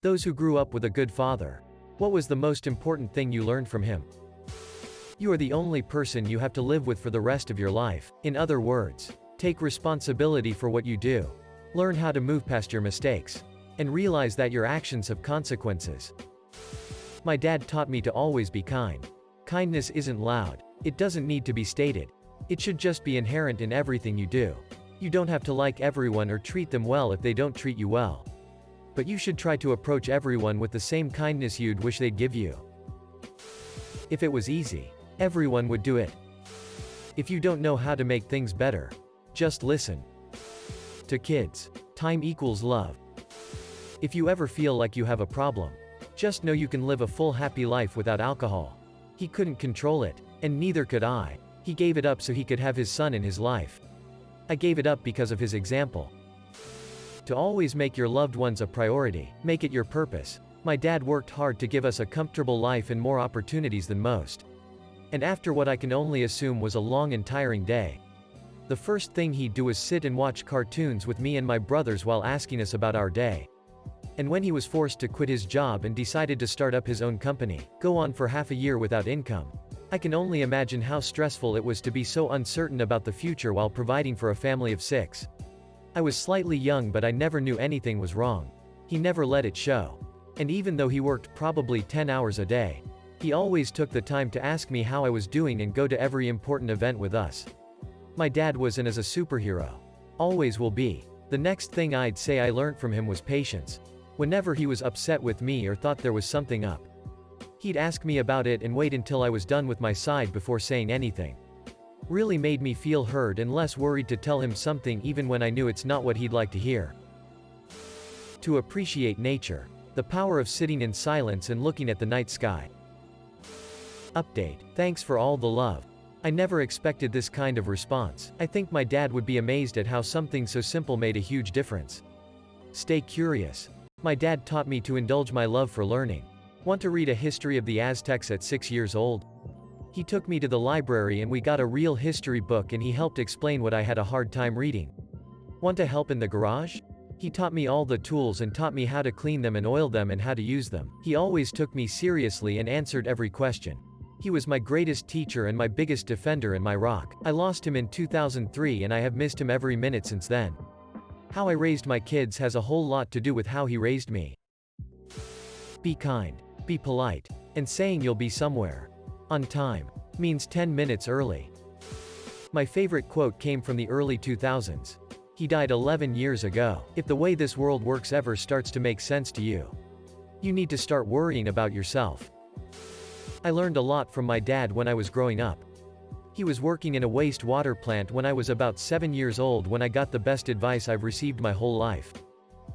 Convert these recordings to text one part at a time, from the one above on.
Those who grew up with a good father. What was the most important thing you learned from him? You are the only person you have to live with for the rest of your life. In other words, take responsibility for what you do. Learn how to move past your mistakes. And realize that your actions have consequences. My dad taught me to always be kind. Kindness isn't loud. It doesn't need to be stated. It should just be inherent in everything you do. You don't have to like everyone or treat them well if they don't treat you well. But you should try to approach everyone with the same kindness you'd wish they'd give you. If it was easy, everyone would do it. If you don't know how to make things better, just listen. To kids, time equals love. If you ever feel like you have a problem, just know you can live a full happy life without alcohol. He couldn't control it, and neither could I. He gave it up so he could have his son in his life. I gave it up because of his example. To always make your loved ones a priority, make it your purpose. My dad worked hard to give us a comfortable life and more opportunities than most. And after what I can only assume was a long and tiring day, the first thing he'd do was sit and watch cartoons with me and my brothers while asking us about our day. And when he was forced to quit his job and decided to start up his own company, go on for half a year without income, I can only imagine how stressful it was to be so uncertain about the future while providing for a family of 6. I was slightly young, but I never knew anything was wrong. He never let it show. And even though he worked probably 10 hours a day, he always took the time to ask me how I was doing and go to every important event with us. My dad was and is a superhero. Always will be. The next thing I'd say I learned from him was patience. Whenever he was upset with me or thought there was something up, he'd ask me about it and wait until I was done with my side before saying anything. Really made me feel heard and less worried to tell him something even when I knew it's not what he'd like to hear. To appreciate nature. The power of sitting in silence and looking at the night sky. Update. Thanks for all the love. I never expected this kind of response. I think my dad would be amazed at how something so simple made a huge difference. Stay curious. My dad taught me to indulge my love for learning. Want to read a history of the Aztecs at 6 years old? He took me to the library and we got a real history book and he helped explain what I had a hard time reading. Want to help in the garage? He taught me all the tools and taught me how to clean them and oil them and how to use them. He always took me seriously and answered every question. He was my greatest teacher and my biggest defender and my rock. I lost him in 2003 and I have missed him every minute since then. How I raised my kids has a whole lot to do with how he raised me. Be kind. Be polite. And saying you'll be somewhere on time means 10 minutes early. My favorite quote came from the early 2000s. He died 11 years ago. If the way this world works ever starts to make sense to you, you need to start worrying about yourself. I learned a lot from my dad when I was growing up. He was working in a wastewater plant when I was about 7 years old when I got the best advice I've received my whole life.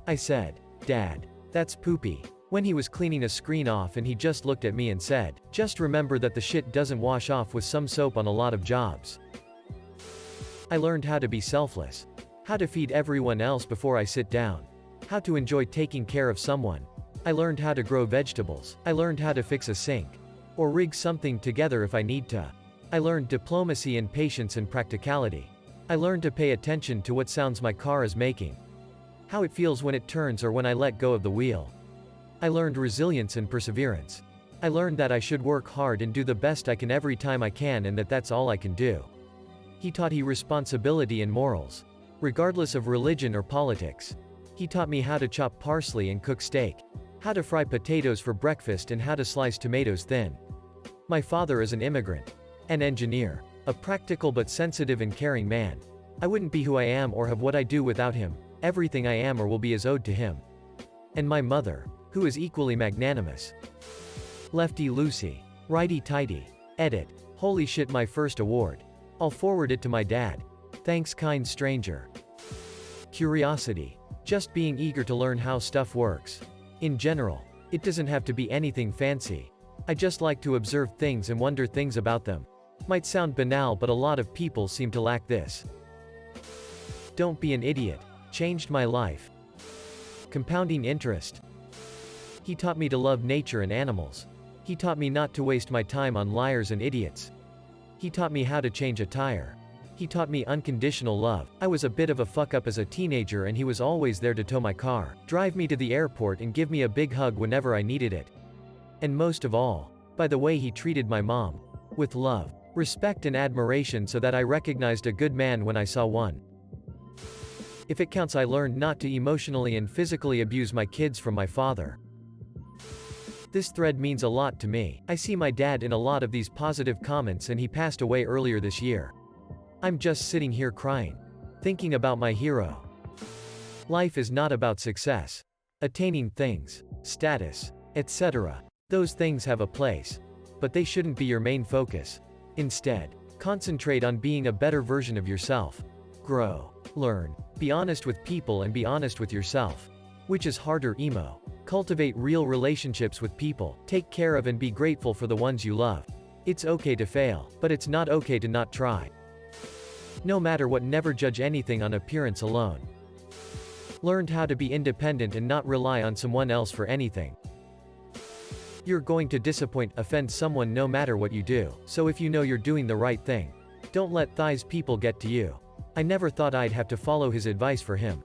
I said, "Dad, that's poopy," when he was cleaning a screen off and he just looked at me and said, "Just remember that the shit doesn't wash off with some soap on a lot of jobs." I learned how to be selfless. How to feed everyone else before I sit down. How to enjoy taking care of someone. I learned how to grow vegetables. I learned how to fix a sink. Or rig something together if I need to. I learned diplomacy and patience and practicality. I learned to pay attention to what sounds my car is making. How it feels when it turns or when I let go of the wheel. I learned resilience and perseverance. I learned that I should work hard and do the best I can every time I can and that that's all I can do. He taught me responsibility and morals. Regardless of religion or politics. He taught me how to chop parsley and cook steak. How to fry potatoes for breakfast and how to slice tomatoes thin. My father is an immigrant. An engineer. A practical but sensitive and caring man. I wouldn't be who I am or have what I do without him. Everything I am or will be is owed to him. And my mother, who is equally magnanimous. Lefty Lucy. Righty tighty. Edit. Holy shit, my first award. I'll forward it to my dad. Thanks, kind stranger. Curiosity. Just being eager to learn how stuff works. In general, it doesn't have to be anything fancy. I just like to observe things and wonder things about them. Might sound banal, but a lot of people seem to lack this. Don't be an idiot. Changed my life. Compounding interest. He taught me to love nature and animals. He taught me not to waste my time on liars and idiots. He taught me how to change a tire. He taught me unconditional love. I was a bit of a fuck up as a teenager and he was always there to tow my car, drive me to the airport and give me a big hug whenever I needed it. And most of all, by the way he treated my mom. With love, respect and admiration so that I recognized a good man when I saw one. If it counts, I learned not to emotionally and physically abuse my kids from my father. This thread means a lot to me. I see my dad in a lot of these positive comments and he passed away earlier this year. I'm just sitting here crying, thinking about my hero. Life is not about success, attaining things, status, etc. Those things have a place, but they shouldn't be your main focus. Instead, concentrate on being a better version of yourself. Grow, learn, be honest with people and be honest with yourself. Which is harder, emo? Cultivate real relationships with people. Take care of and be grateful for the ones you love. It's okay to fail, but it's not okay to not try. No matter what, never judge anything on appearance alone. Learned how to be independent and not rely on someone else for anything. You're going to disappoint, offend someone no matter what you do, so if you know you're doing the right thing, don't let these people get to you. I never thought I'd have to follow his advice for him.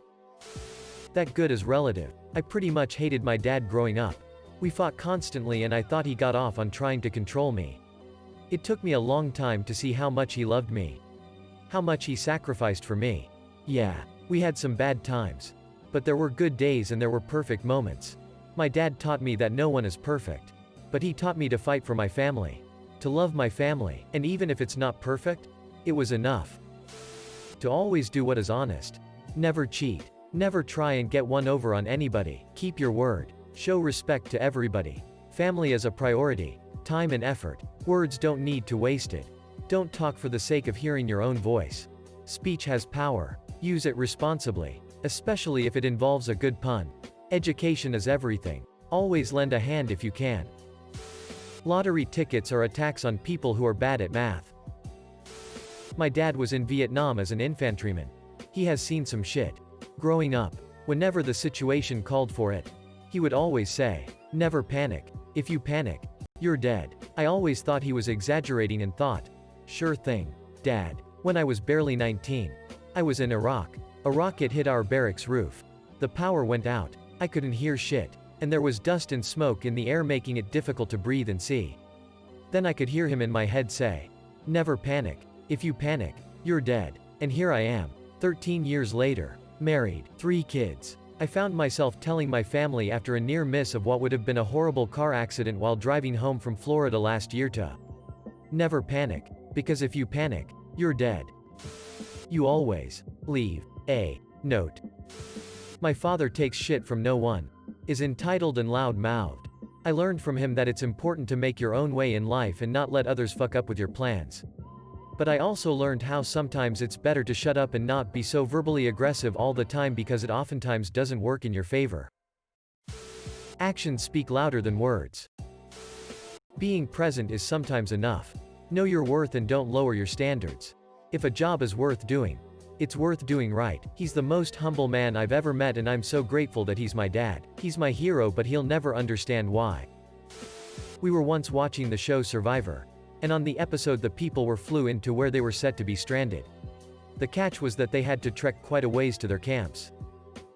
That good is relative. I pretty much hated my dad growing up. We fought constantly and I thought he got off on trying to control me. It took me a long time to see how much he loved me. How much he sacrificed for me. Yeah, we had some bad times. But there were good days and there were perfect moments. My dad taught me that no one is perfect. But he taught me to fight for my family. To love my family, and even if it's not perfect, it was enough. To always do what is honest. Never cheat. Never try and get one over on anybody. Keep your word. Show respect to everybody. Family is a priority. Time and effort. Words don't need to waste it. Don't talk for the sake of hearing your own voice. Speech has power. Use it responsibly, especially if it involves a good pun. Education is everything. Always lend a hand if you can. Lottery tickets are attacks on people who are bad at math. My dad was in Vietnam as an infantryman. He has seen some shit. Growing up, whenever the situation called for it, he would always say, "Never panic. If you panic, you're dead." I always thought he was exaggerating and thought, "Sure thing, Dad." When I was barely 19, I was in Iraq. A rocket hit our barracks roof. The power went out. I couldn't hear shit. And there was dust and smoke in the air, making it difficult to breathe and see. Then I could hear him in my head say, "Never panic. If you panic, you're dead." And here I am, 13 years later, married, 3 kids. I found myself telling my family after a near miss of what would have been a horrible car accident while driving home from Florida last year to never panic, because if you panic, you're dead. You always leave a note. My father takes shit from no one, is entitled and loud-mouthed. I learned from him that it's important to make your own way in life and not let others fuck up with your plans. But I also learned how sometimes it's better to shut up and not be so verbally aggressive all the time, because it oftentimes doesn't work in your favor. Actions speak louder than words. Being present is sometimes enough. Know your worth and don't lower your standards. If a job is worth doing, it's worth doing right. He's the most humble man I've ever met and I'm so grateful that he's my dad. He's my hero, but he'll never understand why. We were once watching the show Survivor. And on the episode the people flew into where they were set to be stranded. The catch was that they had to trek quite a ways to their camps.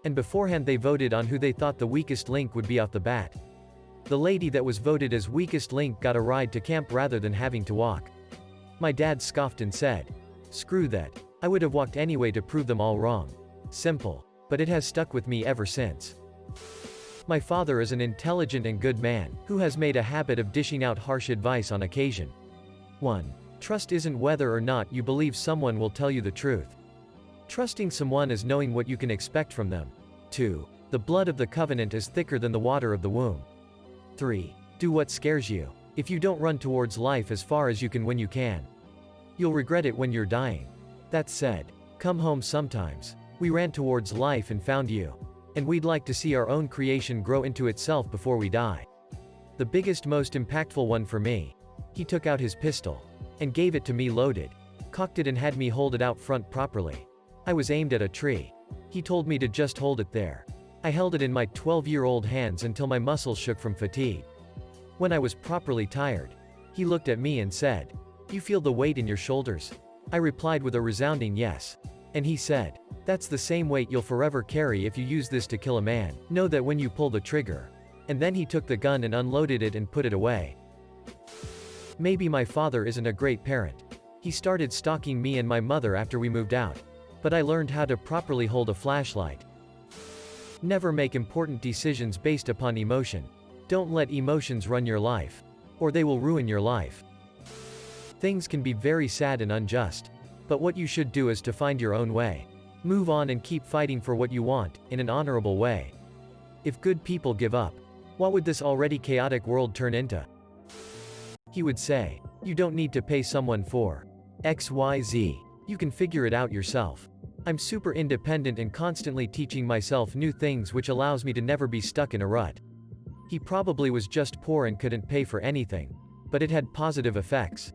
And beforehand they voted on who they thought the weakest link would be off the bat. The lady that was voted as weakest link got a ride to camp rather than having to walk. My dad scoffed and said, "Screw that. I would have walked anyway to prove them all wrong." Simple. But it has stuck with me ever since. My father is an intelligent and good man, who has made a habit of dishing out harsh advice on occasion. 1. Trust isn't whether or not you believe someone will tell you the truth. Trusting someone is knowing what you can expect from them. 2. The blood of the covenant is thicker than the water of the womb. 3. Do what scares you. If you don't run towards life as far as you can when you can, you'll regret it when you're dying. That said, come home sometimes. We ran towards life and found you. And we'd like to see our own creation grow into itself before we die. The biggest, most impactful one for me. He took out his pistol and gave it to me loaded, cocked it and had me hold it out front properly. I was aimed at a tree. He told me to just hold it there. I held it in my 12-year-old hands until my muscles shook from fatigue. When I was properly tired, he looked at me and said, "You feel the weight in your shoulders?" I replied with a resounding yes. And he said, "That's the same weight you'll forever carry if you use this to kill a man. Know that when you pull the trigger." And then he took the gun and unloaded it and put it away. Maybe my father isn't a great parent. He started stalking me and my mother after we moved out. But I learned how to properly hold a flashlight. Never make important decisions based upon emotion. Don't let emotions run your life. Or they will ruin your life. Things can be very sad and unjust. But what you should do is to find your own way. Move on and keep fighting for what you want, in an honorable way. If good people give up, what would this already chaotic world turn into? He would say, "You don't need to pay someone for XYZ. You can figure it out yourself. I'm super independent and constantly teaching myself new things, which allows me to never be stuck in a rut." He probably was just poor and couldn't pay for anything. But it had positive effects.